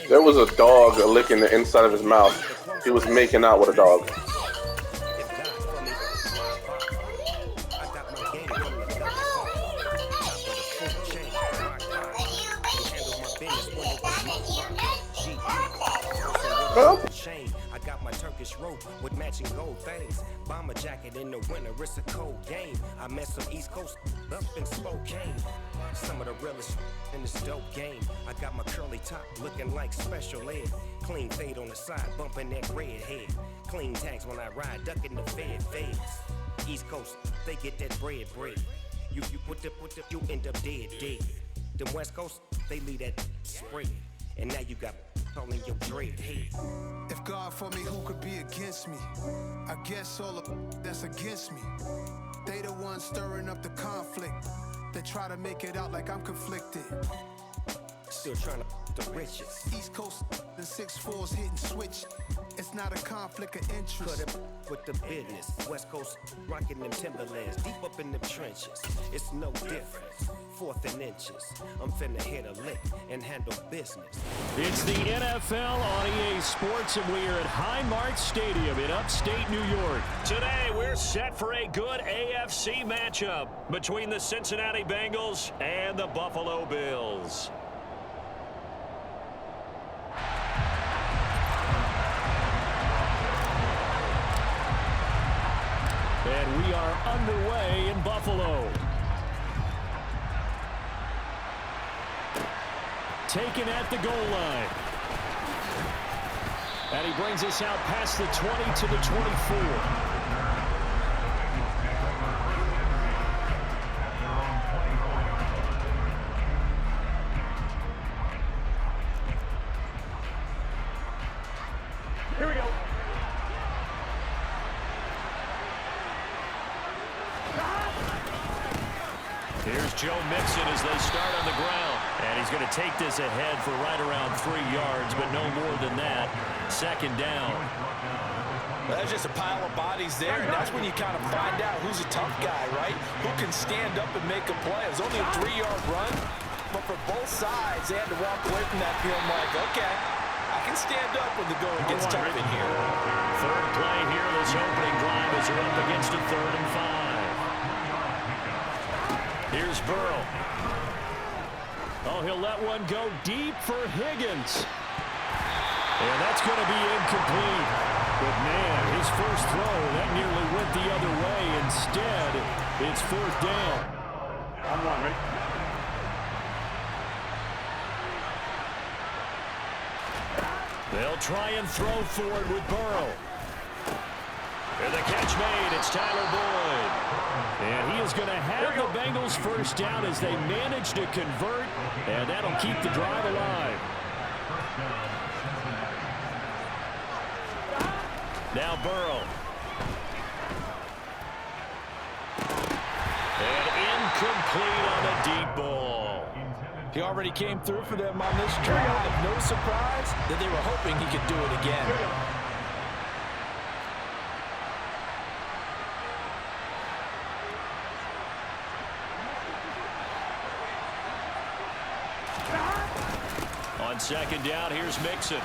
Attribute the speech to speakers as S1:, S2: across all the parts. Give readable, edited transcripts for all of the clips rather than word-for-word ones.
S1: There was a dog licking the inside of his mouth. He was making out with a dog.
S2: I got my Turkish rope with matching gold things. Bomber jacket in the winter, it's a cold game. I met some East Coast up in Spokane. Some of the realest in this dope game. I got my curly top looking like special ed. Clean fade on the side, bumping that red head. Clean tags when I ride, ducking the feds. East Coast, they get that bread. You end up dead. Them West Coast, they leave that spread. And now you got calling your dread head.
S3: If God for me, who could be against me? I guess all of that's against me. They the ones stirring up the conflict. They try to make it out like I'm conflicted.
S2: Still trying to the riches.
S3: East Coast, the 6'4s hitting switch. It's not a conflict of interest.
S2: Cut it with the business. West Coast rocking them Timberlands deep up in them trenches. It's no difference. Fourth and inches. I'm finna hit a lick and handle business.
S4: It's the NFL on EA Sports, and we are at Highmark Stadium in upstate New York. Today, we're set for a good AFC matchup between the Cincinnati Bengals and the Buffalo Bills. And we are underway in Buffalo. Taken at the goal line. And he brings us out past the 20 to the 24. Here we go. Here's Joe Mixon as they start on the ground. And he's going to take this ahead for right around 3 yards, but no more than that. Second down.
S5: That's just a pile of bodies there, and that's when you kind of find out who's a tough guy, right? Who can stand up and make a play. It was only a 3-yard run, but for both sides, they had to walk away from that feeling like, okay, I can stand up when the going gets tough in here.
S4: Third play here, this opening drive as they're up against a 3rd and 5. Here's Burrow. Oh, he'll let one go deep for Higgins. And that's going to be incomplete. But, man, his first throw, that nearly went the other way. Instead, it's 4th down.
S1: On one, right?
S4: They'll try and throw for it with Burrow. And the catch made. It's Tyler Boyd. And he is going to have the Bengals first down as they manage to convert. And that'll keep the drive alive. Now Burrow. And incomplete on a deep ball.
S5: He already came through for them on this drive. No surprise that they were hoping he could do it again.
S4: On second down, here's Mixon.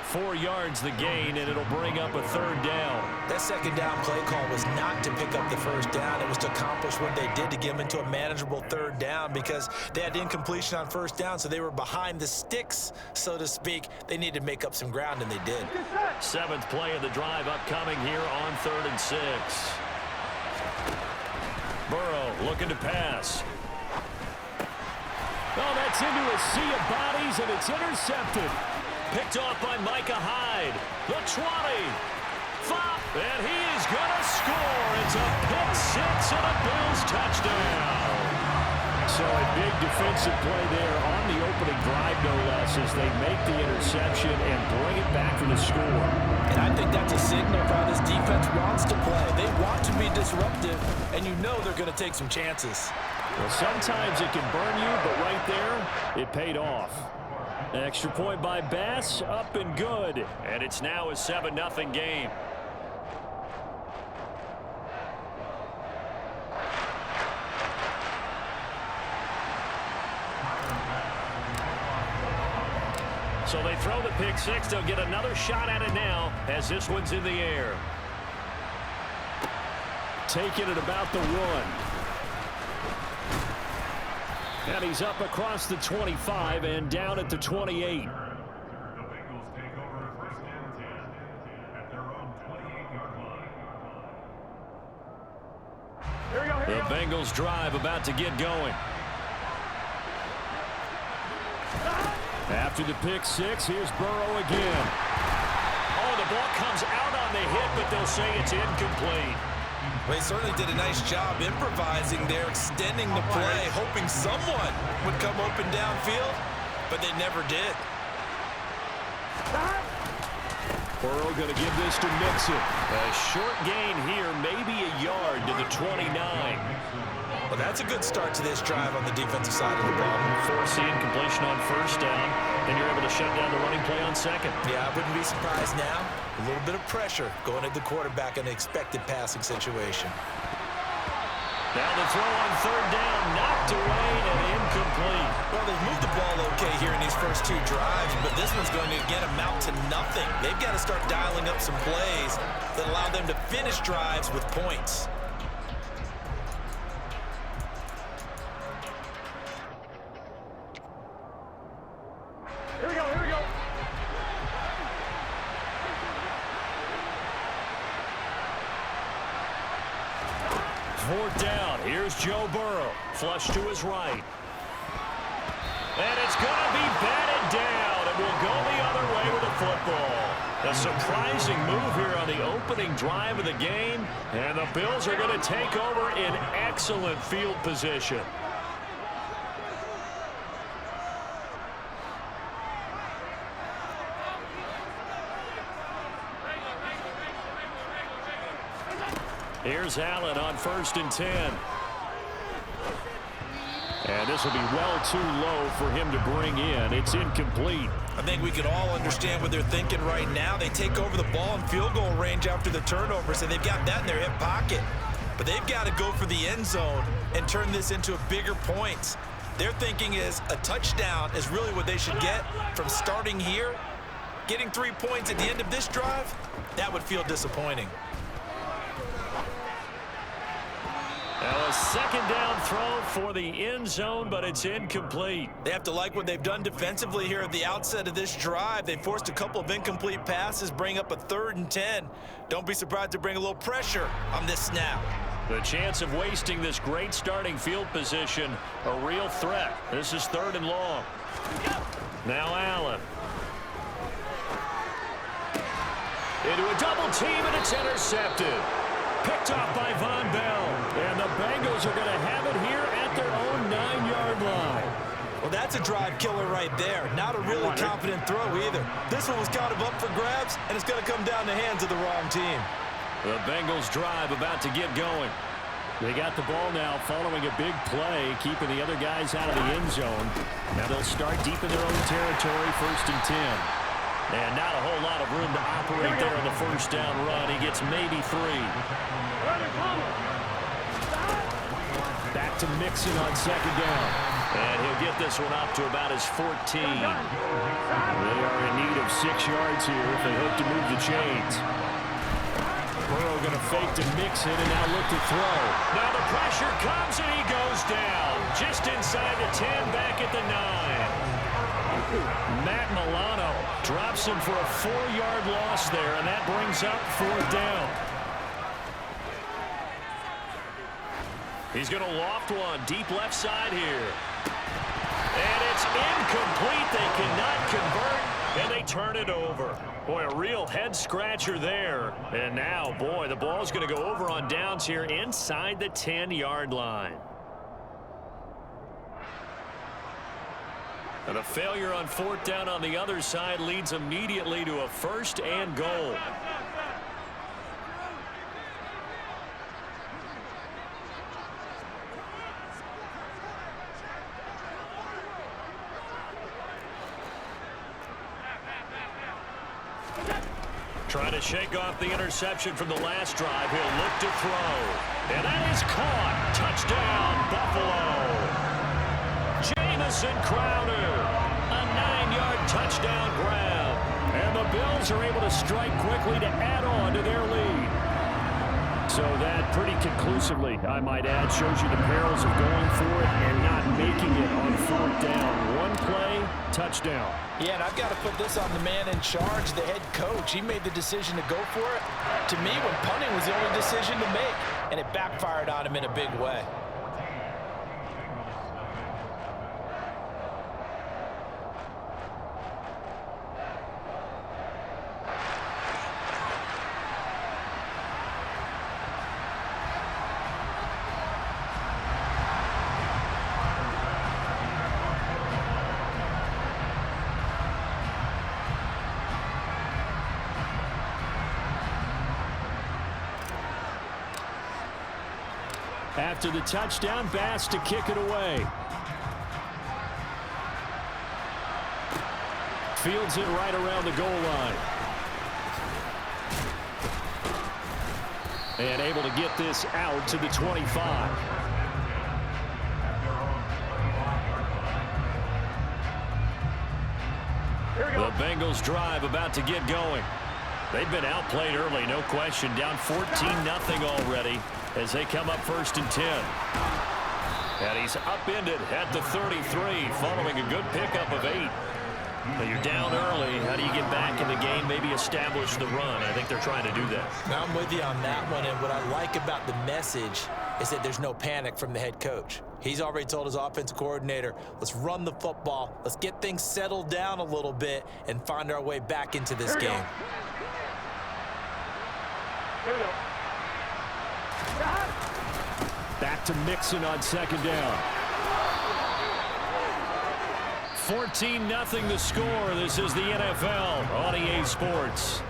S4: 4 yards the gain, and it'll bring up a 3rd down.
S5: That second down play call was not to pick up the first down. It was to accomplish what they did to get them into a manageable 3rd down because they had incompletion on first down, so they were behind the sticks, so to speak. They needed to make up some ground, and they did.
S4: 7th play of the drive upcoming here on 3rd and 6. Burrow looking to pass. Oh, that's into a sea of bodies, and it's intercepted. Picked off by Micah Hyde. The 20. 5. And he is going to score. It's a pick 6 and a Bills touchdown. So a big defensive play there on the opening drive, no less, as they make the interception and bring it back for the score.
S5: And I think that's a signal of how this defense wants to play. They want to be disruptive, and you know they're going to take some chances.
S4: Well, sometimes it can burn you, but right there, it paid off. An extra point by Bass, up and good. And it's now a 7-0 game. So they throw the pick six. They'll get another shot at it now as this one's in the air. Taking it about the 1. And he's up across the 25 and down at the 28. The Bengals drive about to get going. After the pick six, here's Burrow again. Oh, the ball comes out on the hit, but they'll say it's incomplete.
S5: They certainly did a nice job improvising there, extending the play, hoping someone would come open downfield, but they never did.
S4: Burrow going to give this to Mixon. A short gain here, maybe a yard to the 29.
S5: Well, that's a good start to this drive on the defensive side of the ball.
S4: Force the incompletion on first down, and you're able to shut down the running play on second.
S5: Yeah, I wouldn't be surprised now. A little bit of pressure going at the quarterback in the expected passing situation.
S4: Now the throw on third down, knocked away and incomplete.
S5: Well, they've moved the ball okay here in these first two drives, but this one's going to again amount to nothing. They've got to start dialing up some plays that allow them to finish drives with points.
S4: Here we go, here we go. Fourth down. Here's Joe Burrow. Flush to his right. And it's going to be batted down. It will go the other way with the football. A surprising move here on the opening drive of the game. And the Bills are going to take over in excellent field position. Here's Allen on 1st and 10. And this will be well too low for him to bring in. It's incomplete.
S5: I think we can all understand what they're thinking right now. They take over the ball in field goal range after the turnover, so they've got that in their hip pocket. But they've got to go for the end zone and turn this into a bigger points. Their thinking is a touchdown is really what they should get from starting here. Getting 3 points at the end of this drive, that would feel disappointing.
S4: Now a second down throw for the end zone, but it's incomplete.
S5: They have to like what they've done defensively here at the outset of this drive. They forced a couple of incomplete passes, bring up a 3rd and 10. Don't be surprised to bring a little pressure on this snap.
S4: The chance of wasting this great starting field position, a real threat. This is 3rd and long. Now Allen. Into a double team, and it's intercepted. Picked off by Von Bell. And the Bengals are going to have it here at their own 9-yard line.
S5: Well, that's a drive killer right there. Not a really confident throw either. This one was kind of up for grabs, and it's going to come down the hands of the wrong team.
S4: The Bengals drive about to get going. They got the ball now following a big play, keeping the other guys out of the end zone. Now they'll start deep in their own territory, 1st and 10. And not a whole lot of room to operate there on the first down run. He gets maybe 3. Back to Mixon on 2nd down. And he'll get this one up to about his 14. They are in need of 6 yards here if they hope to move the chains. Burrow going to fake to Mixon and now look to throw. Now the pressure comes and he goes down. Just inside the 10, back at the 9. Matt Milano drops him for a 4-yard loss there, and that brings up 4th down. He's going to loft one deep left side here. And it's incomplete. They cannot convert, and they turn it over. Boy, a real head-scratcher there. And now, boy, the ball's going to go over on downs here inside the 10-yard line. And a failure on 4th down on the other side leads immediately to a 1st and goal. Trying to shake off the interception from the last drive. He'll look to throw. And that is caught. Touchdown, Buffalo. Jamison Crowder, a 9-yard touchdown grab. And the Bills are able to strike quickly to add on to their lead. So that pretty conclusively, I might add, shows you the perils of going for it and not making it on 4th down. One play, touchdown.
S5: Yeah, and I've got to put this on the man in charge, the head coach. He made the decision to go for it. To me, when punting was the only decision to make, and it backfired on him in a big way.
S4: After the touchdown, Bass to kick it away. Fields it right around the goal line. And able to get this out to the 25. The Bengals drive about to get going. They've been outplayed early, no question. Down 14-0 already as they come up 1st and 10. And he's upended at the 33 following a good pickup of 8. Now you're down early. How do you get back in the game, maybe establish the run? I think they're trying to do that.
S5: Now I'm with you on that one, and what I like about the message is that there's no panic from the head coach. He's already told his offensive coordinator, let's run the football, let's get things settled down a little bit and find our way back into this game.
S3: Here we go.
S4: Back to Mixon on 2nd down. 14-0 the score. This is the NFL on EA Sports.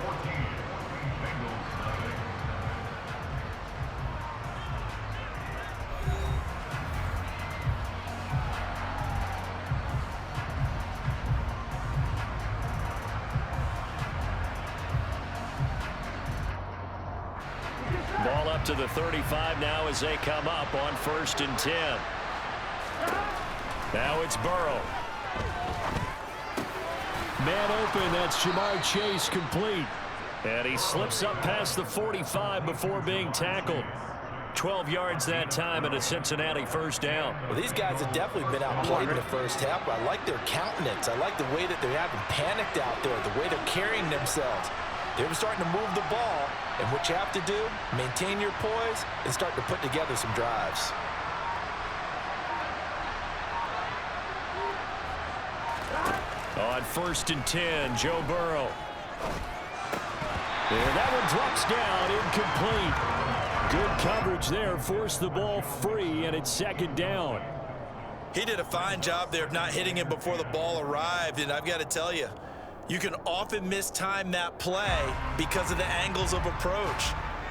S4: Ball up to the 35 now as they come up on 1st and 10. Now it's Burrow. Man open, that's Jamar Chase complete. And he slips up past the 45 before being tackled. 12 yards that time and a Cincinnati 1st down.
S5: Well, these guys have definitely been outplayed in the first half, but I like their countenance. I like the way that they're having panicked out there, the way they're carrying themselves. They're starting to move the ball, and what you have to do, maintain your poise and start to put together some drives.
S4: On 1st and 10, Joe Burrow. And that one drops down, incomplete. Good coverage there, forced the ball free, and it's 2nd down.
S5: He did a fine job there of not hitting him before the ball arrived, and I've got to tell you, you can often mistime that play because of the angles of approach.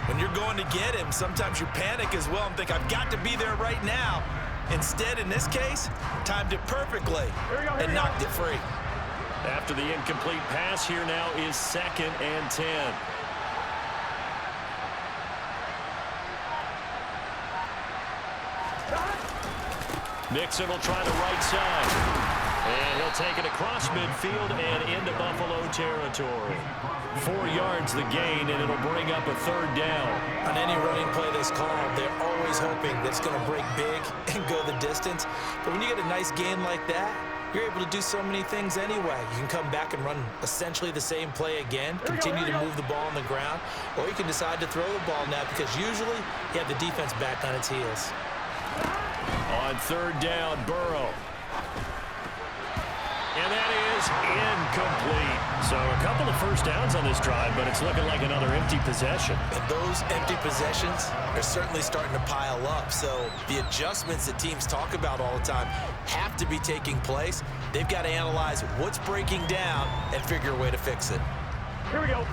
S5: When you're going to get him, sometimes you panic as well and think, I've got to be there right now. Instead, in this case, timed it perfectly and knocked it free.
S4: After the incomplete pass, here now is 2nd and 10. Mixon will try the right side. And he'll take it across midfield and into Buffalo territory. 4 yards the gain, and it'll bring up a 3rd down.
S5: On any running play that's called, they're always hoping that it's going to break big and go the distance. But when you get a nice gain like that, you're able to do so many things anyway. You can come back and run essentially the same play again, continue to move the ball on the ground, or you can decide to throw the ball now because usually you have the defense back on its heels.
S4: On 3rd down, Burrow. And that is incomplete. So a couple of 1st downs on this drive, but it's looking like another empty possession.
S5: And those empty possessions are certainly starting to pile up. So the adjustments that teams talk about all the time have to be taking place. They've got to analyze what's breaking down and figure a way to fix it.
S3: Here we go.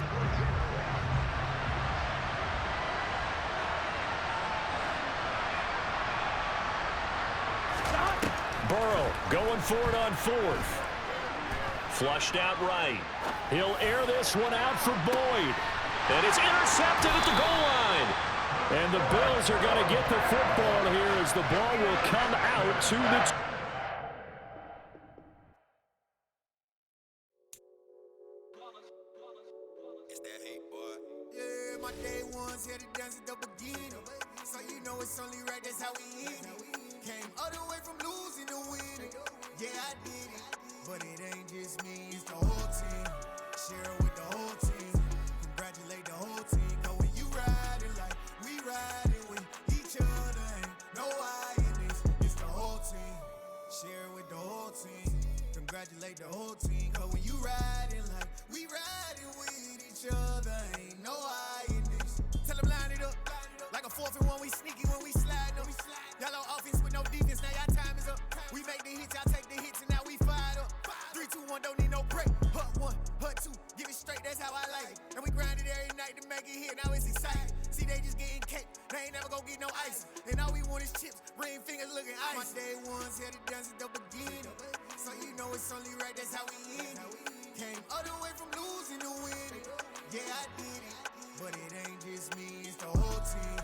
S4: Burrow going for it on 4th. Flushed out right. He'll air this one out for Boyd. And it's intercepted at the goal line. And the Bills are going to get the football here as the ball will come out to the
S6: dance at the beginning. So you know it's only right, that's how we end it. Came all the way from losing to winning. Yeah, I did it, but it ain't just me, it's the whole team. Share it with the whole team. Congratulate the whole team. Cause when you riding like we riding with each other, ain't no I in this, it's the whole team. Share it with the whole team. Congratulate the whole team. Cause when you riding like we riding with each other, ain't no I in this. Tell them line it up. Like a 4th and 1, we sneaky when we slide them. Yellow offense with no defense, now y'all time is up. We make the hits, y'all take the hits, and now we fired up. 3, 2, 1, don't need no break. Hut 1, hut 2, give it straight, that's how I like it. And we grind it every night to make it hit, now it's exciting. See, they just getting cake, they ain't never gonna get no ice. And all we want is chips, ring fingers looking ice. My day ones had to dance at the beginning. So you know it's only right, that's how we end it. Came all the way from losing to winning. Yeah, I did it, but it ain't just me, it's the whole team.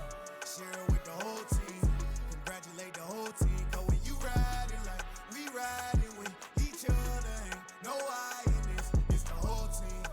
S6: Share it with the whole team. Congratulate the whole team. Cause when you riding like we riding with each other, ain't no I in this, it's the whole team.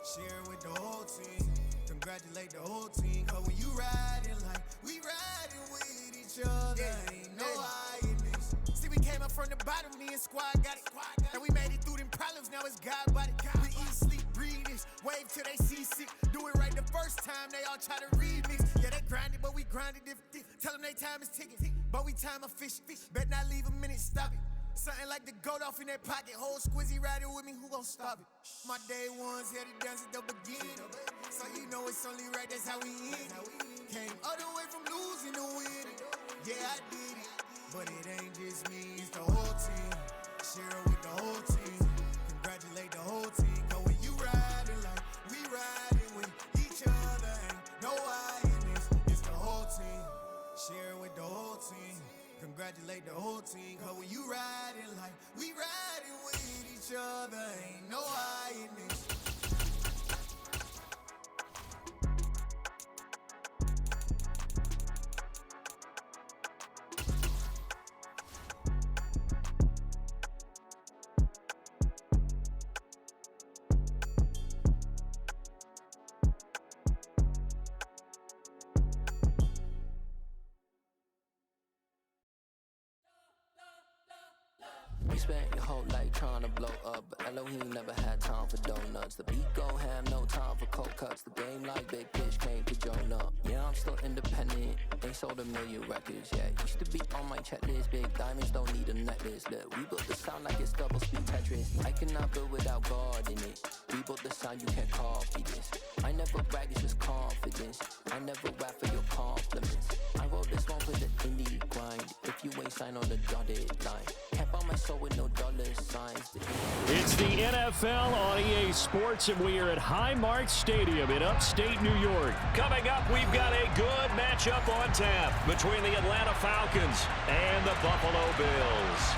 S6: Share it with the whole team. Congratulate the whole team. Cause when you riding like we riding with each other, ain't no I in this. See, we came up from the bottom, me and squad got it. And we made it through them problems, now it's God body. We eat, sleep, breathe this, wave till they see sick. Do it right the first time, they all try to remix. Yeah, they grinded, but we grinded different. Tell them they time is ticking, but we time efficient. Bet not leave a minute, stop it. Something like the goat off in their pocket. Whole squizzy riding with me, who gon' stop it? My day ones had to dance at the beginning. So you know it's only right, that's how we end it. Came all the way from losing to winning. Yeah, I did it, but it ain't just me, it's the whole team. Share it with the whole team. Congratulate the whole team. Cause when you riding like we riding with each other, ain't no I in this, it's the whole team. Share it with the whole team. Congratulate the whole team. Cause when you riding like we riding with each other, ain't no I in this.
S7: We spent your whole life trying to blow up, but Elohim never had time for donuts. The beat gon' have no time for cold cuts. The game like Big Fish came to join up. Yeah, I'm still independent, ain't sold a million records yet. Used to be on my checklist, big diamonds don't need a necklace. Look, we built the sound like it's double speed Tetris. I cannot build without God in it. We built the sound, you can't copy this. I never brag, it's just confidence. I never rap for your compliments. I wrote this one for the indie grind. If you ain't signed on the dotted line, can't buy my soul with no dollar signs.
S4: It's the NFL on EA Sports, and we are at Highmark Stadium in upstate New York. Coming up, we've got a good matchup on tap between the Atlanta Falcons and the Buffalo Bills.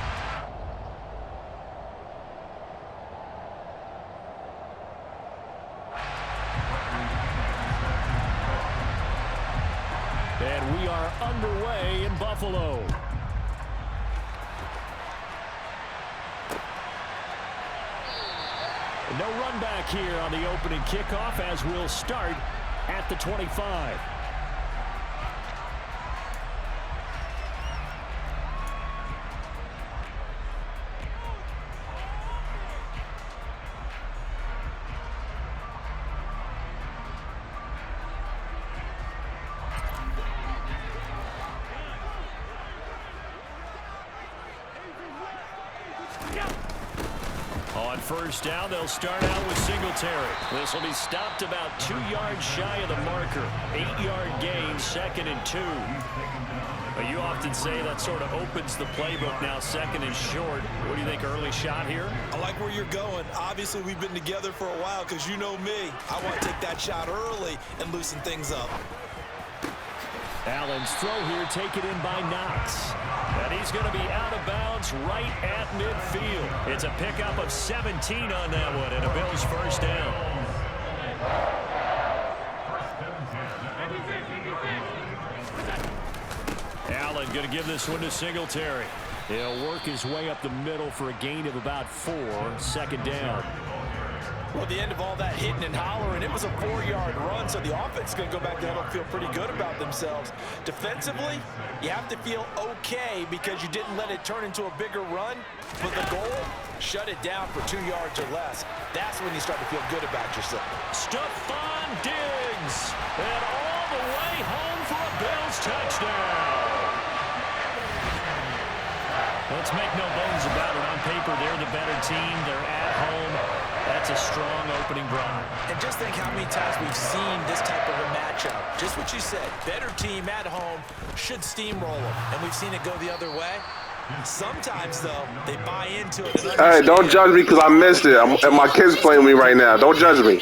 S4: And we are underway in Buffalo. No run back here on the opening kickoff as we'll start at the 25. On first down, they'll start out with Singletary. This will be stopped about 2 yards shy of the marker. 8-yard gain, 2nd and 2. But you often say that sort of opens the playbook now, 2nd and short. What do you think, early shot here?
S5: I like where you're going. Obviously, we've been together for a while because you know me. I want to take that shot early and loosen things up.
S4: Allen's throw here taken in by Knox. And he's going to be out of bounds right at midfield. It's a pickup of 17 on that one, and a Bills first down. Allen going to give this one to Singletary. He'll work his way up the middle for a gain of about 4, 2nd down.
S5: Well, the end of all that hitting and hollering, it was a 4-yard run, so the offense is going to go back there and feel pretty good about themselves. Defensively, you have to feel okay because you didn't let it turn into a bigger run. But the goal, shut it down for 2 yards or less. That's when you start to feel good about yourself.
S4: Stephon Diggs, and all the way home for a Bills touchdown. Let's make no bones about it. On paper, they're the better team. They're at home. That's a strong opening drive.
S5: And just think how many times we've seen this type of a matchup. Just what you said, better team at home should steamroll them. And we've seen it go the other way. Sometimes, though, they buy into it.
S1: Hey, don't judge me because I missed it. And my kid's playing with me right now. Don't judge me.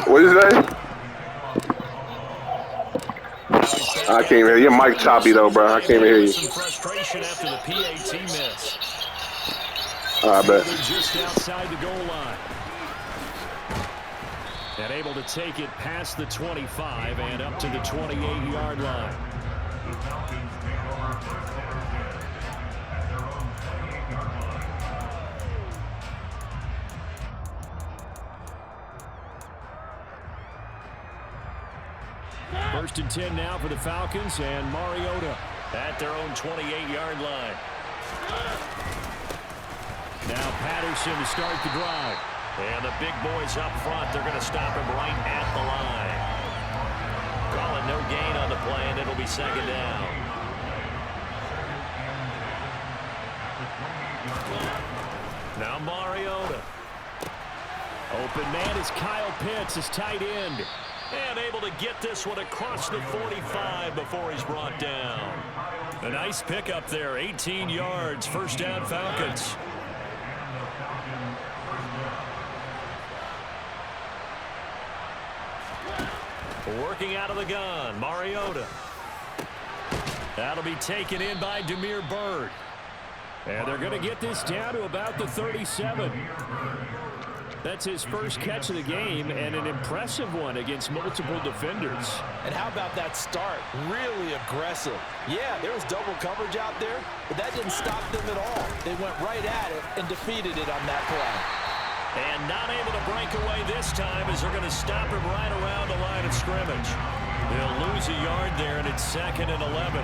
S1: What did you say? I can't even hear you. Your mic choppy, though, bro. I can't even hear you.
S4: Some frustration after the PAT miss.
S1: I bet.
S4: Just outside the goal line. And able to take it past the 25 and up to the 28-yard line. First and 10 now for the Falcons, and Mariota at their own 28-yard line. Now Patterson to start the drive. And the big boys up front, they're going to stop him right at the line. Calling no gain on the play, and it'll be second down. Now Mariota. Open man is Kyle Pitts, his tight end. And able to get this one across the 45 before he's brought down. A nice pickup there, 18 yards, first down Falcons. Working out of the gun, Mariota. That'll be taken in by Damiere Byrd. And they're going to get this down to about the 37. That's his first catch of the game, and an impressive one against multiple defenders.
S5: And how about that start? Really aggressive. Yeah, there was double coverage out there, but that didn't stop them at all. They went right at it and defeated it on that play.
S4: And not able to break away this time as they're going to stop him right around the line of scrimmage. They'll lose a yard there, and it's 2nd and 11.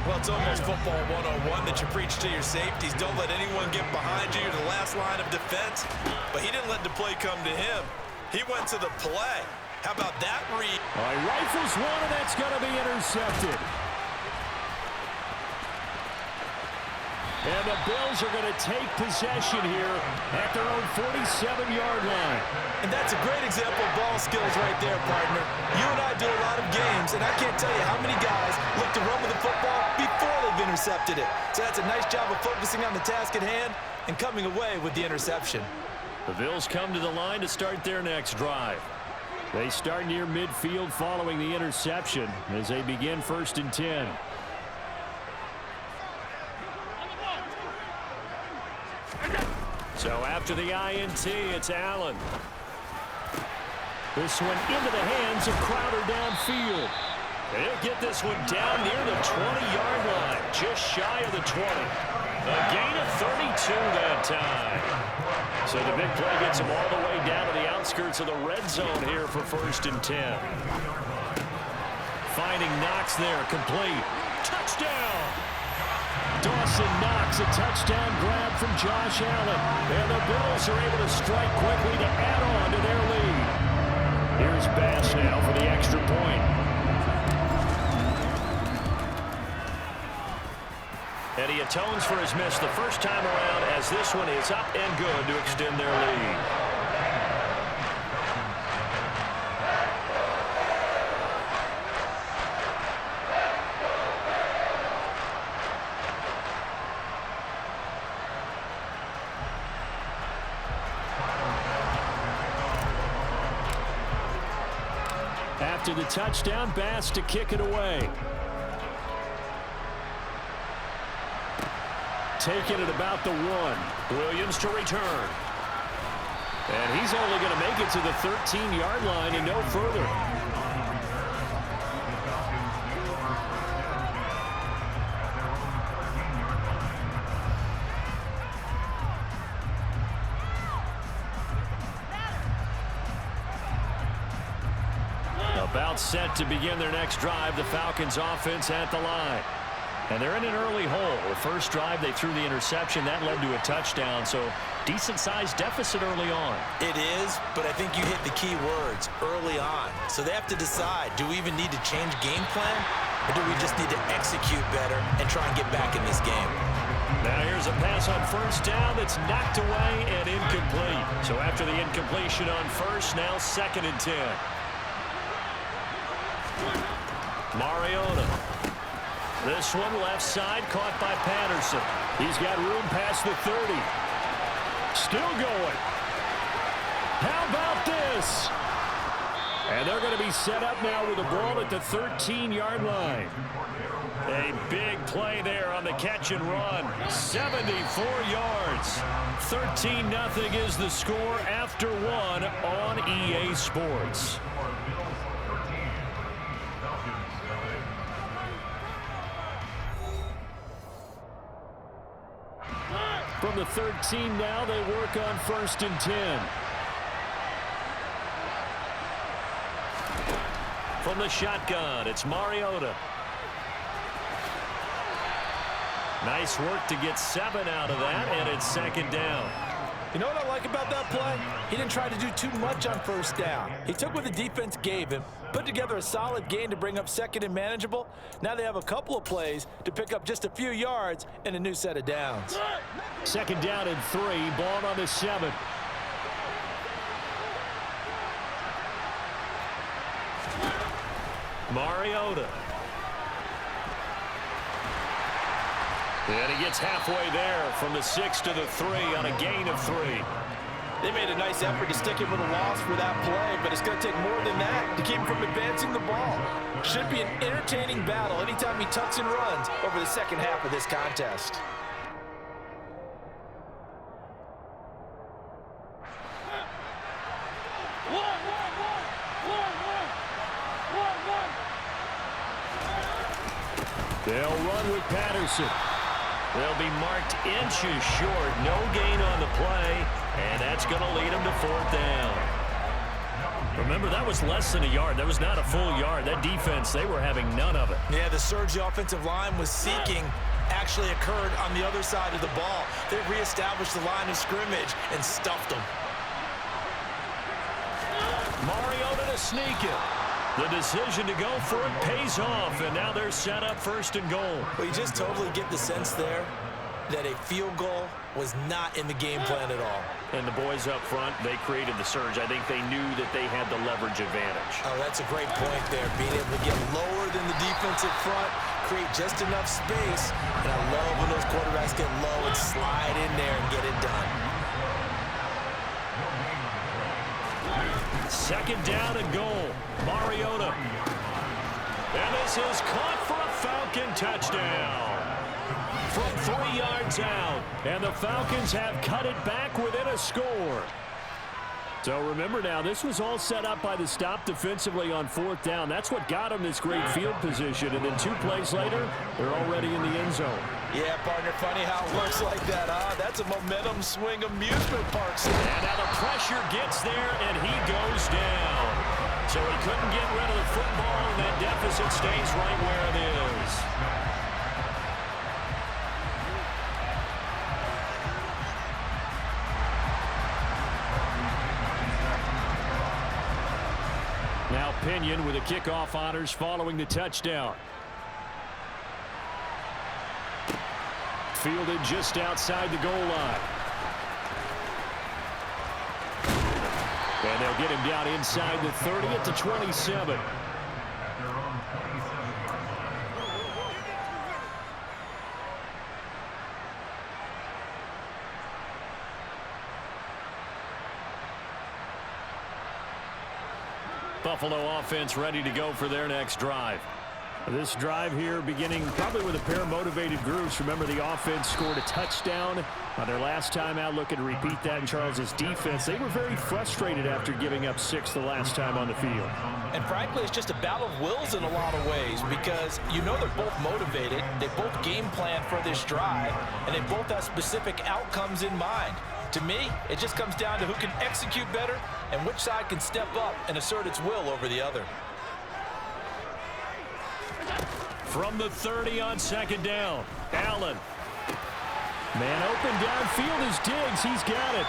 S5: Well, it's almost football 101 that you preach to your safeties. Don't let anyone get behind you. You're the last line of defense. But he didn't let the play come to him. He went to the play. How about that read?
S4: All right, rifles one, and that's going to be intercepted. And the Bills are going to take possession here at their own 47-yard line.
S5: And that's a great example of ball skills right there, partner. You and I do a lot of games, and I can't tell you how many guys look to run with the football before they've intercepted it. So that's a nice job of focusing on the task at hand and coming away with the interception.
S4: The Bills come to the line to start their next drive. They start near midfield following the interception as they begin 1st and 10. So after the INT, it's Allen. This one into the hands of Crowder downfield. They'll get this one down near the 20-yard line, just shy of the 20. A gain of 32 that time. So the big play gets them all the way down to the outskirts of the red zone here for 1st and 10. Finding Knox there, complete. Touchdown! Dawson Knox, a touchdown grab from Josh Allen. And the Bills are able to strike quickly to add on to their lead. Here's Bass now for the extra point. And he atones for his miss the first time around as this one is up and good to extend their lead. After the touchdown, Bass to kick it away. Taking it about the 1. Williams to return. And he's only going to make it to the 13-yard line and no further. About set to begin their next drive. The Falcons offense at the line. And they're in an early hole. The first drive, they threw the interception. That led to a touchdown. So decent-sized deficit early on.
S5: It is, but I think you hit the key words, early on. So they have to decide, do we even need to change game plan? Or do we just need to execute better and try and get back in this game?
S4: Now here's a pass on first down that's knocked away and incomplete. So after the incompletion on first, now 2nd and 10. Mariota. This one left side caught by Patterson. He's got room past the 30. Still going. How about this? And they're going to be set up now with the ball at the 13-yard line. A big play there on the catch and run. 74 yards. 13-0 is the score after one on EA Sports. From the 13 now, they work on 1st and 10. From the shotgun, it's Mariota. Nice work to get 7 out of that, and it's 2nd down.
S5: You know what I like about that play? He didn't try to do too much on first down. He took what the defense gave him, put together a solid gain to bring up 2nd and manageable. Now they have a couple of plays to pick up just a few yards and a new set of downs.
S4: 2nd down and 3, ball on the 7. Mariota. And he gets halfway there from the 6 to the 3 on a gain of 3.
S5: They made a nice effort to stick him with a loss for that play, but it's going to take more than that to keep him from advancing the ball. Should be an entertaining battle anytime he tucks and runs over the second half of this contest.
S4: They'll run with Patterson. They'll be marked inches short. No gain on the play, and that's going to lead them to 4th down. Remember, that was less than a yard. That was not a full yard. That defense, they were having none of it.
S5: Yeah, the surge the offensive line was seeking actually occurred on the other side of the ball. They reestablished the line of scrimmage and stuffed them.
S4: Mariota to sneak it. The decision to go for it pays off, and now they're set up 1st and goal.
S5: Well, you just totally get the sense there that a field goal was not in the game plan at all.
S4: And the boys up front, they created the surge. I think they knew that they had the leverage advantage.
S5: Oh, that's a great point there. Being able to get lower than the defensive front, create just enough space. And I love when those quarterbacks get low and slide in there and get it done.
S4: 2nd down and goal. Mariota. And this is caught for a Falcon touchdown. From 3 yards out. And the Falcons have cut it back within a score. So remember now, this was all set up by the stop defensively on 4th down. That's what got them this great field position. And then 2 plays later, they're already in the end zone.
S5: Yeah, partner, funny how it works like that, huh? That's a momentum swing amusement park scene.
S4: And now the pressure gets there, and he goes down. So he couldn't get rid of the football, and that deficit stays right where it is. Now Pinion with the kickoff honors following the touchdown. Fielded just outside the goal line. And they'll get him down inside the 30 at the 27. Buffalo offense ready to go for their next drive. This drive here beginning probably with a pair of motivated groups. Remember, the offense scored a touchdown on their last time out. Looking to repeat that in Charles's defense. They were very frustrated after giving up 6 the last time on the field.
S5: And frankly, it's just a battle of wills in a lot of ways because you know they're both motivated. They both game plan for this drive, and they both have specific outcomes in mind. To me, it just comes down to who can execute better and which side can step up and assert its will over the other.
S4: From the 30 on second down. Allen. Man open downfield is Diggs. He's got it.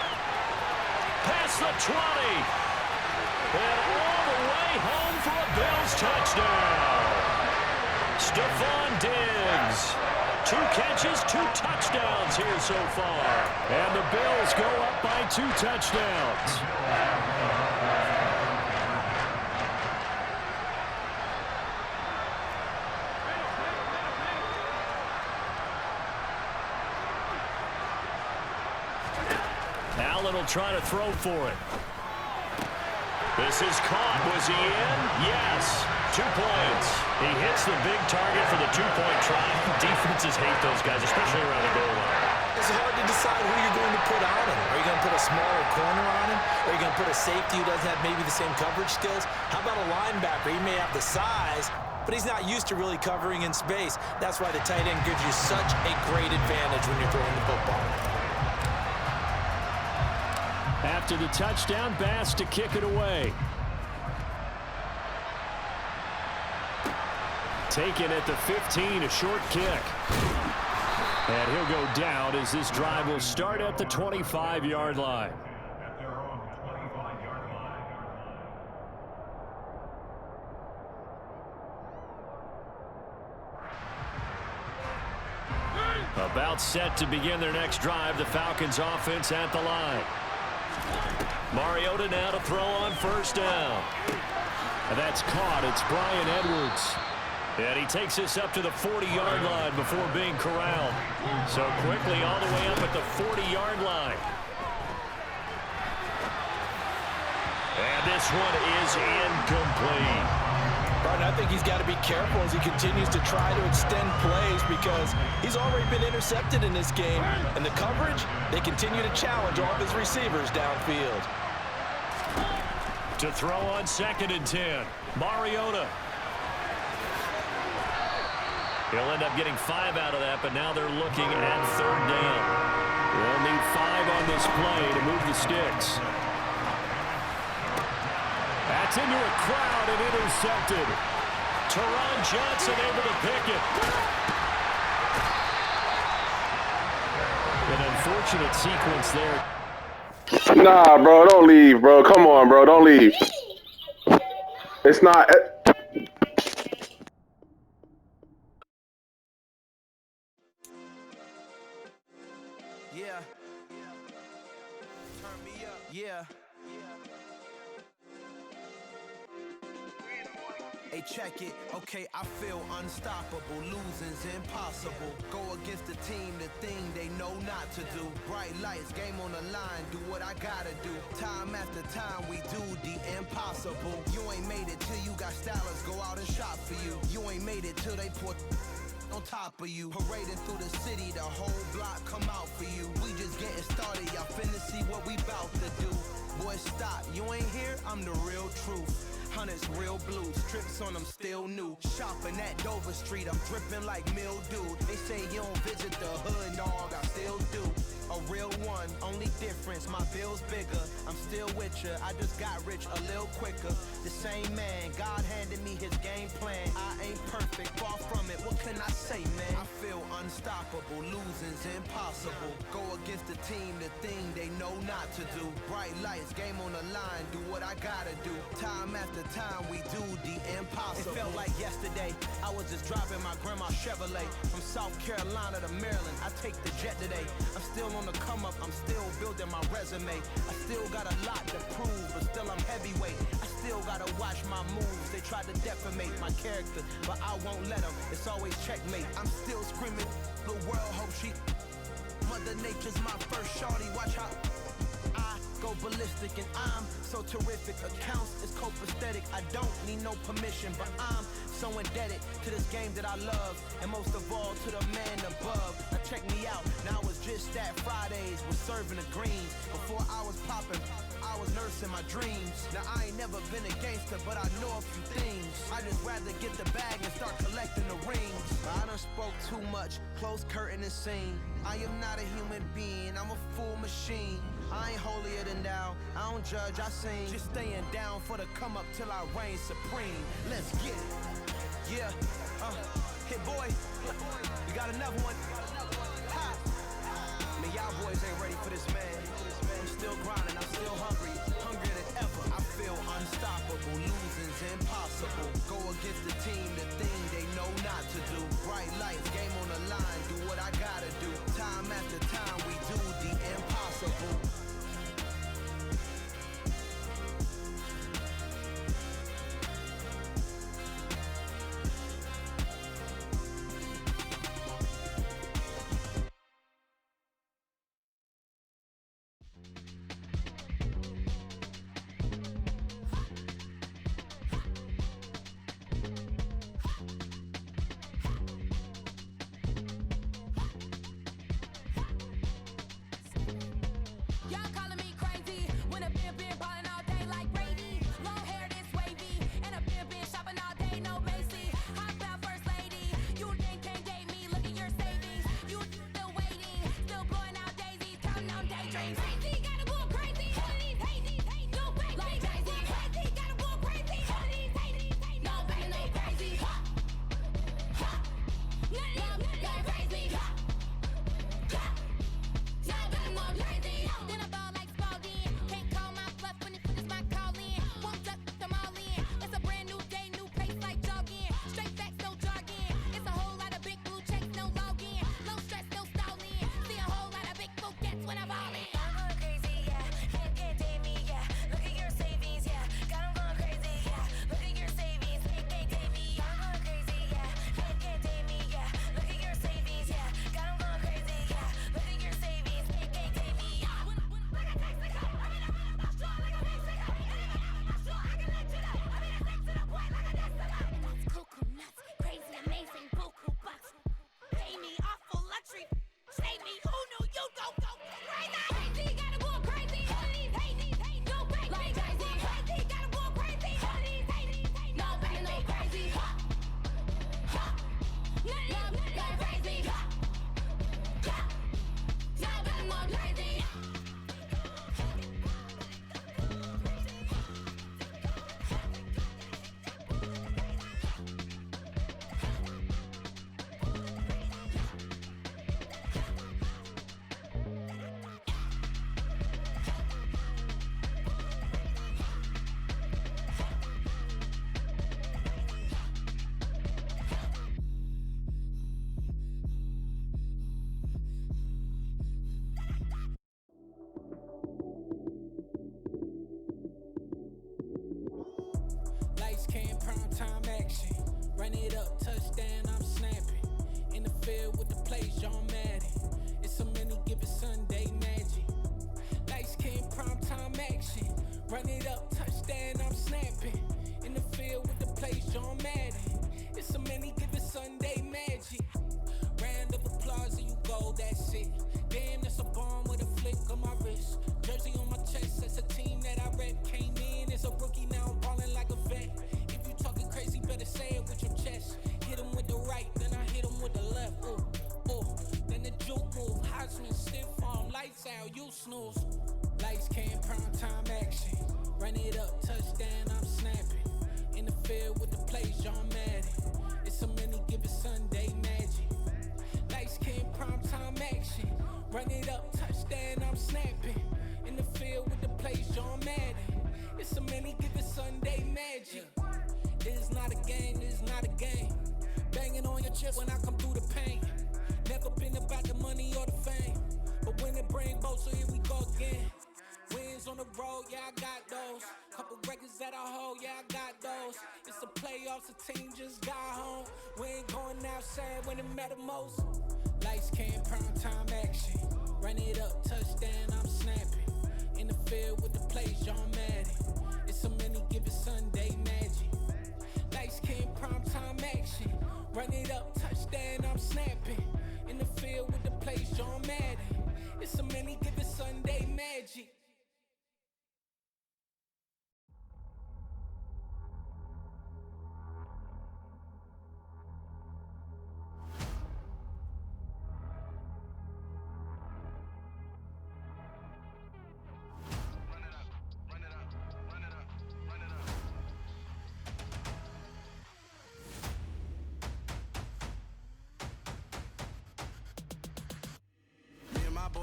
S4: Past the 20. And all the way home for a Bills touchdown. Stephon Diggs. 2 catches, 2 touchdowns here so far. And the Bills go up by 2 touchdowns. Allen will try to throw for it. This is caught. Was he in? Yes. 2 points. He hits the big target for the 2-point try. Defenses hate those guys, especially around the goal line.
S5: It's hard to decide who you're going to put on him. Are you going to put a smaller corner on him? Are you going to put a safety who doesn't have maybe the same coverage skills? How about a linebacker? He may have the size, but he's not used to really covering in space. That's why the tight end gives you such a great advantage when you're throwing the football.
S4: After the touchdown, Bass to kick it away. Taken at the 15, a short kick. And he'll go down as this drive will start at the 25-yard line. About set to begin their next drive, the Falcons offense at the line. Mariota now to throw on first down. And that's caught. It's Bryan Edwards. And he takes this up to the 40-yard line before being corralled. So quickly all the way up at the 40-yard line. And this one is incomplete.
S5: Barton, I think he's got to be careful as he continues to try to extend plays because he's already been intercepted in this game. And the coverage, they continue to challenge all of his receivers downfield.
S4: To throw on 2nd and 10, Mariota. He'll end up getting 5 out of that, but now they're looking at 3rd down. They'll need 5 on this play to move the sticks. That's into a crowd and intercepted. Teron Johnson able to pick it. An unfortunate sequence there.
S1: Nah, bro, don't leave, bro. Come on, bro, don't leave. It's not.
S6: Yeah. Turn me up. Yeah. Hey, check it. Okay, I feel unstoppable. Losing's impossible. Go against the team, the thing they know not to do. Bright lights, game on the line. Do what I gotta do. Time after time, we do the impossible. You ain't made it till you got stylers go out and shop for you. You ain't made it till they put on top of you. Parading through the city, the whole block come out for you. We just getting started, y'all finna see what we bout to do. Boy, stop, you ain't here, I'm the real truth. Hunters, real blues, trips on them still new. Shopping at Dover Street, I'm dripping like mildew. They say you don't visit the hood, dog, I still do. A real one, only difference, my bill's bigger. I'm still with ya, I just got rich a little quicker. The same man, God handed me his game plan. I ain't perfect, far from it, what can I say, man? I feel unstoppable, losing's impossible. Go against the team, the thing they know not to do. Bright lights, game on the line, do what I gotta do. Time after time, we do the impossible. It felt like yesterday, I was just driving my grandma's Chevrolet. From South Carolina to Maryland, I take the jet today. I'm still on the come up, I'm still building my resume. I still got a lot to prove, but still I'm heavyweight. I still gotta watch my moves. They try to defamate my character, but I won't let them. It's always checkmate. I'm still screaming, the world hope she. Mother Nature's my first shorty, watch how I go ballistic and I'm so terrific. Accounts is copacetic. I don't need no permission, but I'm so indebted to this game that I love, and most of all to the man above. Now check me out, now it's just that Fridays was serving the greens. Before I was popping, I was nursing my dreams. Now I ain't never been a gangster, but I know a few things. I just rather get the bag and start collecting the rings. I done spoke too much, close curtain and scene. I am not a human being, I'm a full machine. I ain't holier than thou, I don't judge, I sing. Just staying down for the come up till I reign supreme. Let's get it.
S8: Yeah, hit boy, we got another one. Ha! Man, y'all boys ain't ready for this, man. I'm still grinding, I'm still hungry, hungrier than ever. I feel unstoppable, losing's impossible. Go against the team, the thing they know not to do. Bright lights, game on the line, do what I gotta do. Time after time, we do the impossible.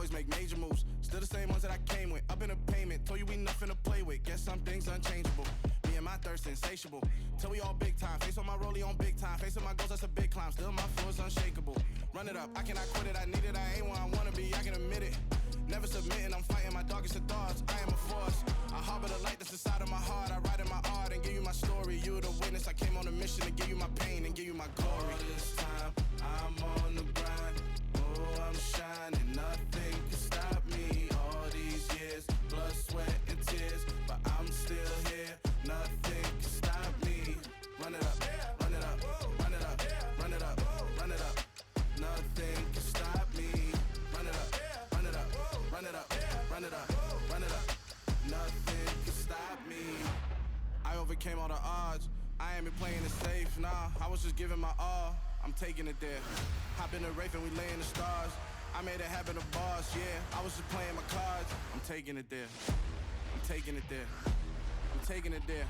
S8: always make major moves. Still the same ones that I came with. Up in a payment, told you we nothing to play with. Guess some things unchangeable. Me and my thirst insatiable. Till we all big time. Face on my rollie on big time. Face on my goals, that's a big climb. Still my flow is unshakable. Run it up, I cannot quit it. I need it, I ain't where I wanna be, I can admit it. Never submitting, I'm fighting my darkest of thoughts. I am a force. I harbor the light that's inside of my heart. I write in my art and give you my story. You the witness. I came on a mission to give you my pain and give you my glory. All this time, I'm on the grind. Oh, I'm shining. Nothing can stop me. All these years, blood, sweat, and tears. But I'm still here. Nothing can stop me. Run it up, run it up, run it up, run it up, run it up. Nothing can stop me. Run it up, run it up, run it up, run it up, run it up. Nothing can stop me. I overcame all the odds. I ain't been playing it safe, nah. I was just giving my all. I'm taking it there. Hop in the Wraith and we lay in the stars. I made it happen, the boss, yeah. I was just playing my cards. I'm taking it there. I'm taking it there. I'm taking it there.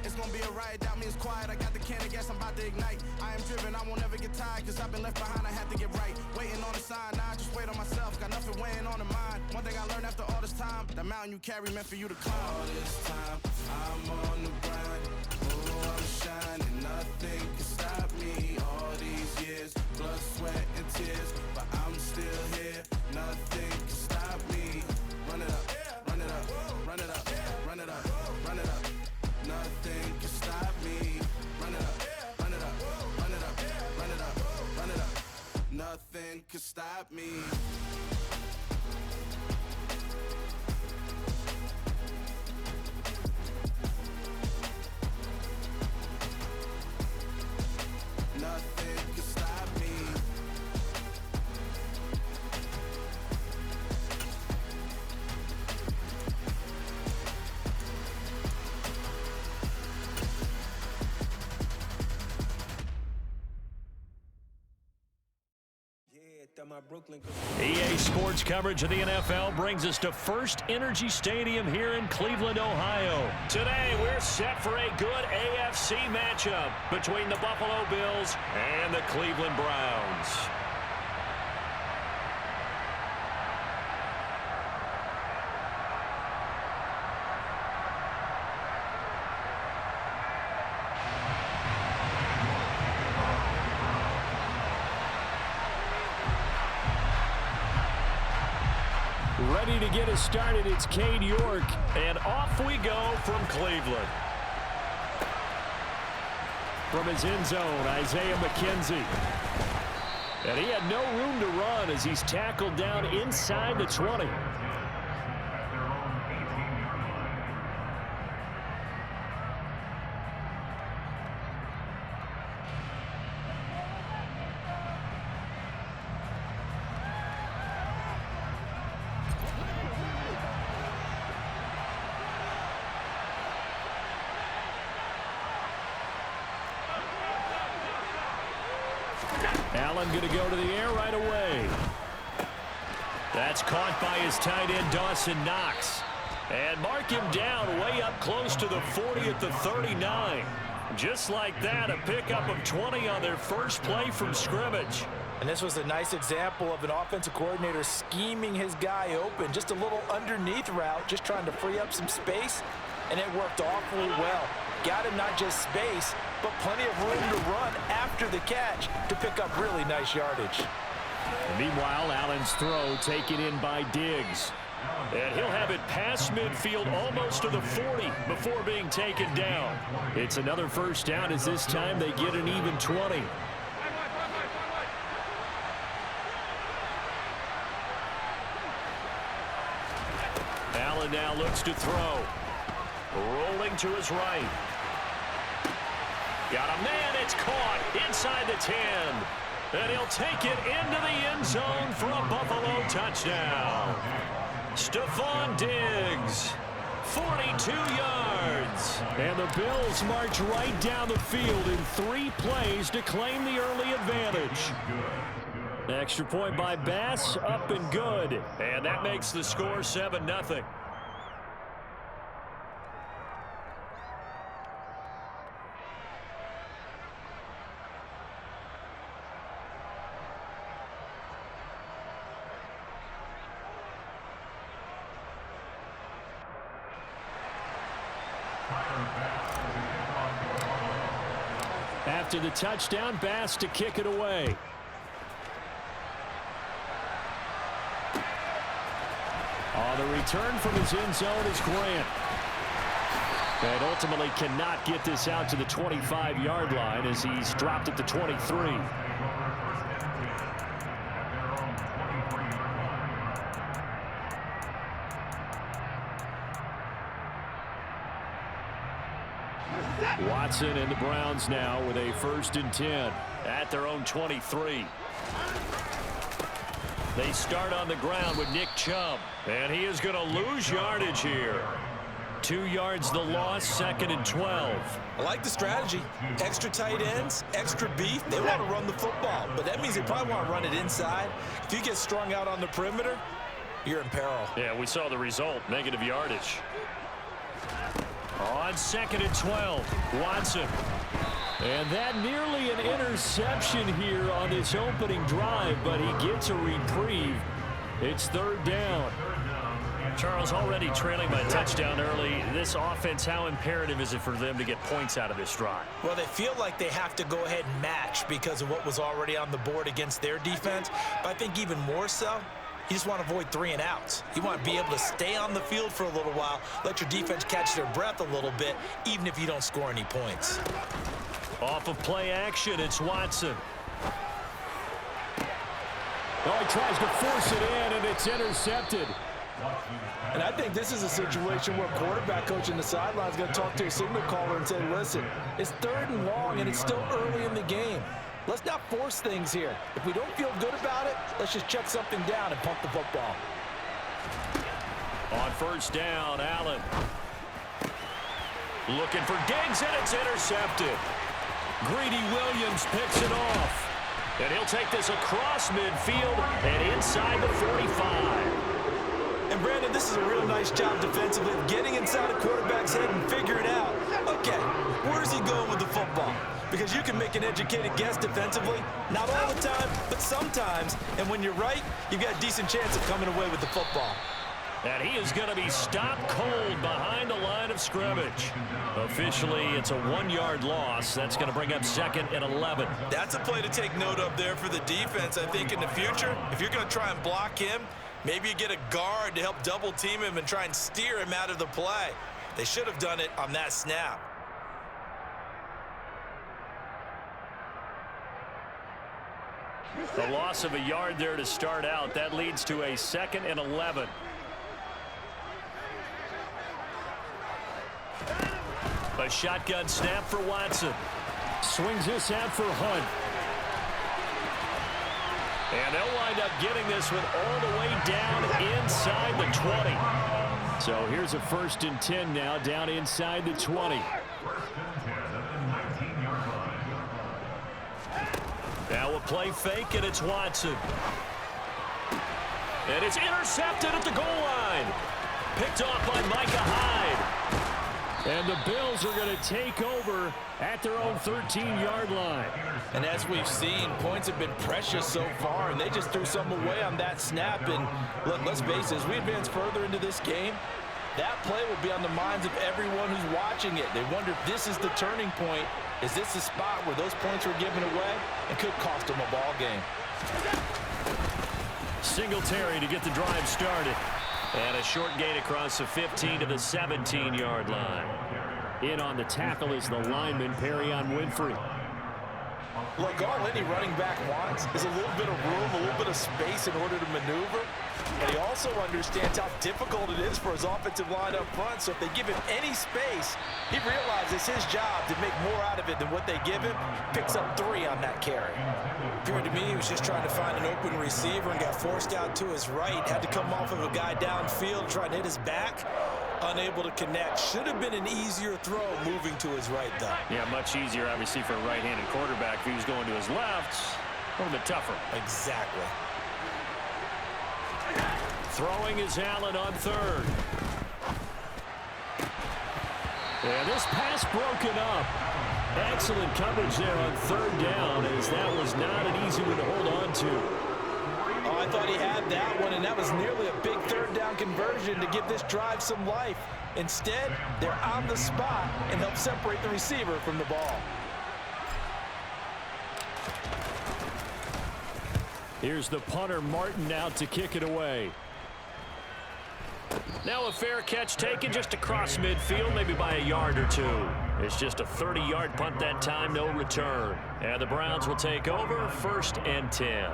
S8: It's gonna be a riot, doubt me it's quiet. I got the can of gas, I'm about to ignite. I am driven, I won't ever get tired, cause I've been left behind, I have to get right. Waiting on the sign, now I just wait on myself. Got nothing weighing on the mind. One thing I learned after all this time, the mountain you carry meant for you to climb. All this time, I'm on the grind. Oh, I'm shining, nothing can stop me. All these years, blood, sweat, and tears. But I'm still here, nothing can stop me. Run it up, run it up, run it up, run it up, run it up. Nothing can stop me. Run it up, run it up, run it up, run it up, run it up. Nothing can stop me. Nothing can stop me.
S4: EA Sports coverage of the NFL brings us to First Energy Stadium here in Cleveland, Ohio. Today, we're set for a good AFC matchup between the Buffalo Bills and the Cleveland Browns. Ready to get us started, it's Cade York, and off we go from Cleveland. From his end zone, Isaiah McKenzie. And he had no room to run as he's tackled down inside the 20. Allen going to go to the air right away. That's caught by his tight end, Dawson Knox. And mark him down way up close to the 40 at the 39. Just like that, a pickup of 20 on their first play from scrimmage.
S5: And this was a nice example of an offensive coordinator scheming his guy open. Just a little underneath route, just trying to free up some space. And it worked awfully well. Got him not just space, but plenty of room to run after the catch to pick up really nice yardage.
S4: And meanwhile, Allen's throw taken in by Diggs. And he'll have it past midfield almost to the 40 before being taken down. It's another first down as this time they get an even 20. Allen now looks to throw. Rolling to his right. Got him, man, it's caught inside the 10. And he'll take it into the end zone for a Buffalo touchdown. Stephon Diggs, 42 yards. And the Bills march right down the field in 3 plays to claim the early advantage. Extra point by Bass, up and good. And that makes the score 7-0. After the touchdown, Bass to kick it away. On the return from his end zone is Grant. And ultimately cannot get this out to the 25-yard line as he's dropped at the 23. Watson and the Browns now with a 1st and 10 at their own 23. They start on the ground with Nick Chubb, and he is going to lose yardage here. 2 yards the loss, 2nd and 12.
S5: I like the strategy. Extra tight ends, extra beef. They want to run the football, but that means they probably want to run it inside. If you get strung out on the perimeter, you're in peril.
S4: Yeah, we saw the result, negative yardage. On 2nd and 12, Watson. And that nearly an interception here on this opening drive, but he gets a reprieve. It's 3rd down. Charles, already trailing by a touchdown early. This offense, how imperative is it for them to get points out of this drive?
S5: Well, they feel like they have to go ahead and match because of what was already on the board against their defense. But I think even more so, you just want to avoid 3 and outs. You want to be able to stay on the field for a little while, let your defense catch their breath a little bit, even if you don't score any points.
S4: Off of play action, it's Watson. Oh, he tries to force it in, and it's intercepted.
S5: And I think this is a situation where quarterback coach in the sideline is going to talk to a signal caller and say, listen, it's 3rd and long, and it's still early in the game. Let's not force things here. If we don't feel good about it, let's just check something down and punt the football.
S4: On 1st down, Allen. Looking for Diggs, and it's intercepted. Greedy Williams picks it off. And he'll take this across midfield and inside the 45.
S5: And Brandon, this is a real nice job defensively of getting inside a quarterback's head and figuring out, okay, where's he going with the football? Because you can make an educated guess defensively, not all the time, but sometimes. And when you're right, you've got a decent chance of coming away with the football.
S4: And he is going to be stopped cold behind the line of scrimmage. Officially, it's a 1-yard loss. That's going to bring up 2nd and 11.
S5: That's a play to take note of there for the defense, I think, in the future. If you're going to try and block him, maybe you get a guard to help double team him and try and steer him out of the play. They should have done it on that snap.
S4: The loss of a yard there to start out. That leads to a 2nd and 11. A shotgun snap for Watson. Swings this out for Hunt. And they'll wind up getting this one all the way down inside the 20. So here's a 1st and 10 now down inside the 20. Now a play fake, and it's Watson. And it's intercepted at the goal line. Picked off by Micah Hyde. And the Bills are going to take over at their own 13-yard line.
S5: And as we've seen, points have been precious so far, and they just threw some away on that snap. And look, let's face it, as we advance further into this game, that play will be on the minds of everyone who's watching it. They wonder if this is the turning point. Is this the spot where those points were given away and could cost them a ball game?
S4: Singletary to get the drive started. And a short gain across the 15 to the 17-yard line. In on the tackle is the lineman, Perrion Winfrey.
S5: Look, all any running back wants is a little bit of room, a little bit of space in order to maneuver. But he also understands how difficult it is for his offensive line up front. So if they give him any space, he realizes his job to make more out of it than what they give him. Picks up 3 on that carry. Appeared to me he was just trying to find an open receiver and got forced out to his right. Had to come off of a guy downfield, trying to hit his back. Unable to connect. Should have been an easier throw moving to his right, though.
S4: Yeah, much easier, obviously, for a right-handed quarterback. If he was going to his left, a little bit tougher.
S5: Exactly.
S4: Throwing is Allen on 3rd. And this pass broken up. Excellent coverage there on 3rd down, as that was not an easy one to hold on to.
S5: Oh, I thought he had that one, and that was nearly a big third down conversion to give this drive some life. Instead, they're on the spot and help separate the receiver from the ball.
S4: Here's the punter, Martin, out to kick it away. Now a fair catch taken just across midfield, maybe by a yard or two. It's just a 30-yard punt that time, no return. And the Browns will take over, 1st and 10.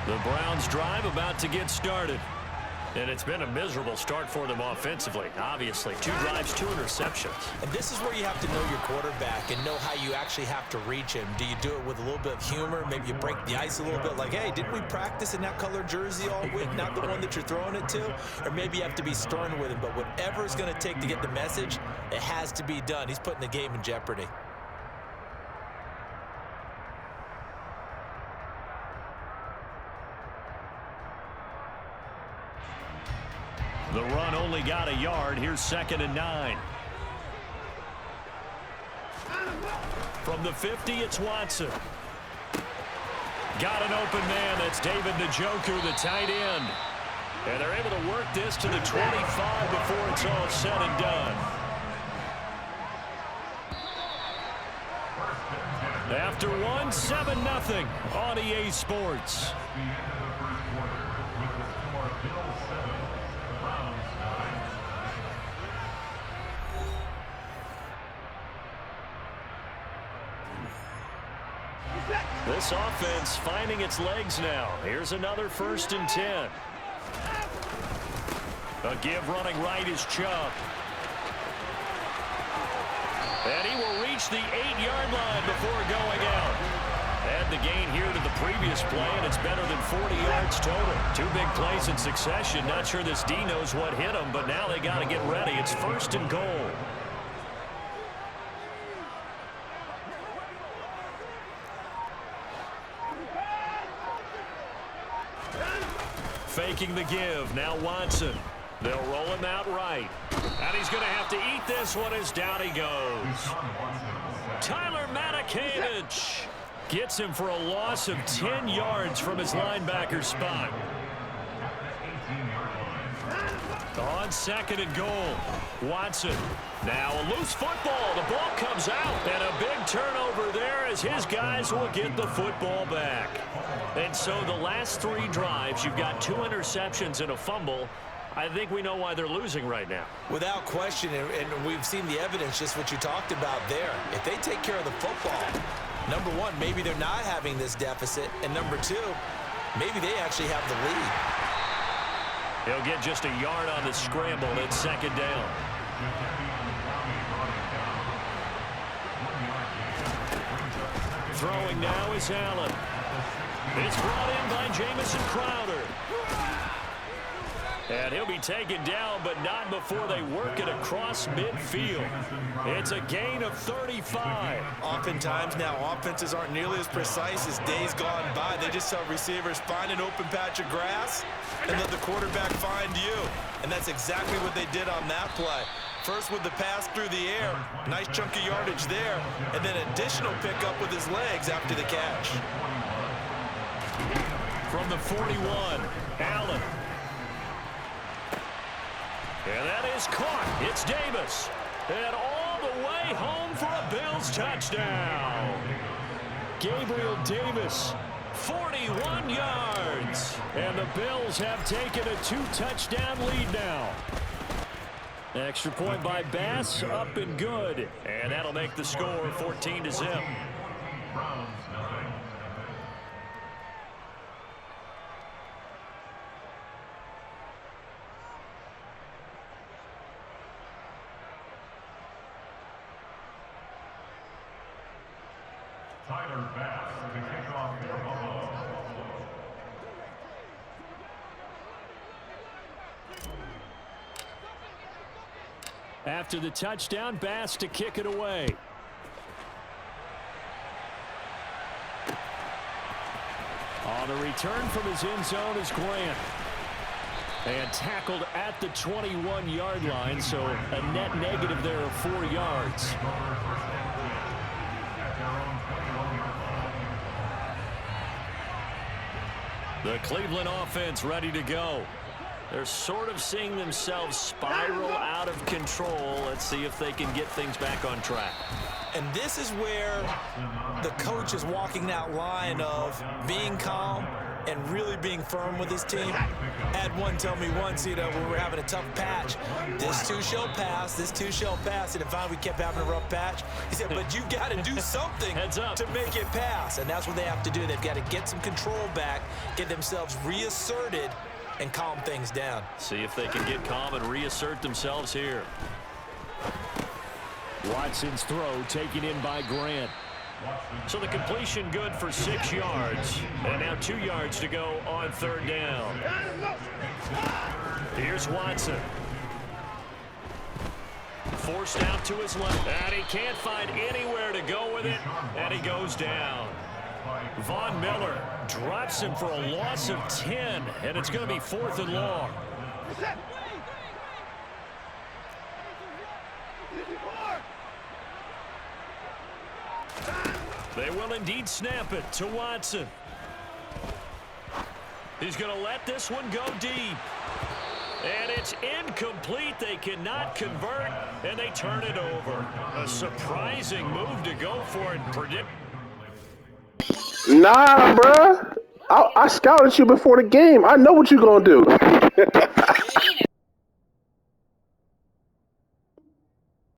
S4: The Browns drive about to get started. And it's been a miserable start for them offensively. Obviously, 2 drives, 2 interceptions.
S5: And this is where you have to know your quarterback and know how you actually have to reach him. Do you do it with a little bit of humor? Maybe you break the ice a little bit like, hey, didn't we practice in that color jersey all week, not the one that you're throwing it to? Or maybe you have to be stern with him. But whatever it's going to take to get the message, it has to be done. He's putting the game in jeopardy.
S4: The run only got a yard. Here's 2nd and 9. From the 50, it's Watson. Got an open man. That's David Njoku, the tight end. And they're able to work this to the 25 before it's all said and done. After one, 7-0 on EA Sports. This offense finding its legs now. Here's another 1st and 10. A give running right is Chubb. And he will reach the 8-yard line before going out. Add the gain here to the previous play, and it's better than 40 yards total. 2 big plays in succession. Not sure this D knows what hit him, but now they got to get ready. It's 1st and goal. Faking the give. Now Watson. They'll roll him out right. And he's going to have to eat this one as down he goes. Tyler Matakevich gets him for a loss of 10 yards from his linebacker spot. On 2nd and goal. Watson. Now a loose football. The ball comes out. And a big turnover there as his guys will get the football back. And so the last 3 drives, you've got 2 interceptions and a fumble. I think we know why they're losing right now.
S5: Without question, and we've seen the evidence, just what you talked about there. If they take care of the football, number one, maybe they're not having this deficit. And number 2, maybe they actually have the lead.
S4: He'll get just a yard on the scramble. It's 2nd down. Throwing now is Allen. It's brought in by Jamison Crowder. And he'll be taken down, but not before they work it across midfield. It's a gain of 35.
S5: Oftentimes now, offenses aren't nearly as precise as days gone by. They just tell receivers, find an open patch of grass and let the quarterback find you. And that's exactly what they did on that play. First with the pass through the air, nice chunk of yardage there, and then additional pickup with his legs after the catch.
S4: From the 41, Allen. And that is caught. It's Davis. And all the way home for a Bills touchdown. Gabriel Davis, 41 yards. And the Bills have taken a 2-touchdown lead now. Extra point by Bass, up and good. And that'll make the score 14-0.
S9: Tyler Bass to kick off their ball.
S4: After the touchdown, Bass to kick it away. return from his end zone is Grant. And tackled at the 21-yard line, so a net negative there of 4 yards. The Cleveland offense ready to go. They're sort of seeing themselves spiral out of control. Let's see if they can get things back on track.
S5: And this is where the coach is walking that line of being calm and really being firm with his team. I had one tell me once, when we were having a tough patch, this too shall pass, this too shall pass. And if we kept having a rough patch, he said, but you've got to do something to make it pass. And that's what they have to do. They've got to get some control back, get themselves reasserted, and calm things down.
S4: See if they can get calm and reassert themselves here. Watson's throw taken in by Grant. So the completion good for 6 yards. And now 2 yards to go on 3rd down. Here's Watson. Forced out to his left. And he can't find anywhere to go with it. And he goes down. Von Miller drops him for a loss of 10. And it's going to be 4th and long. They will indeed snap it to Watson. He's going to let this one go deep. And it's incomplete. They cannot convert, and they turn it over. A surprising move to go for it.
S1: Nah, bruh. I scouted you before the game. I know what you're going to do.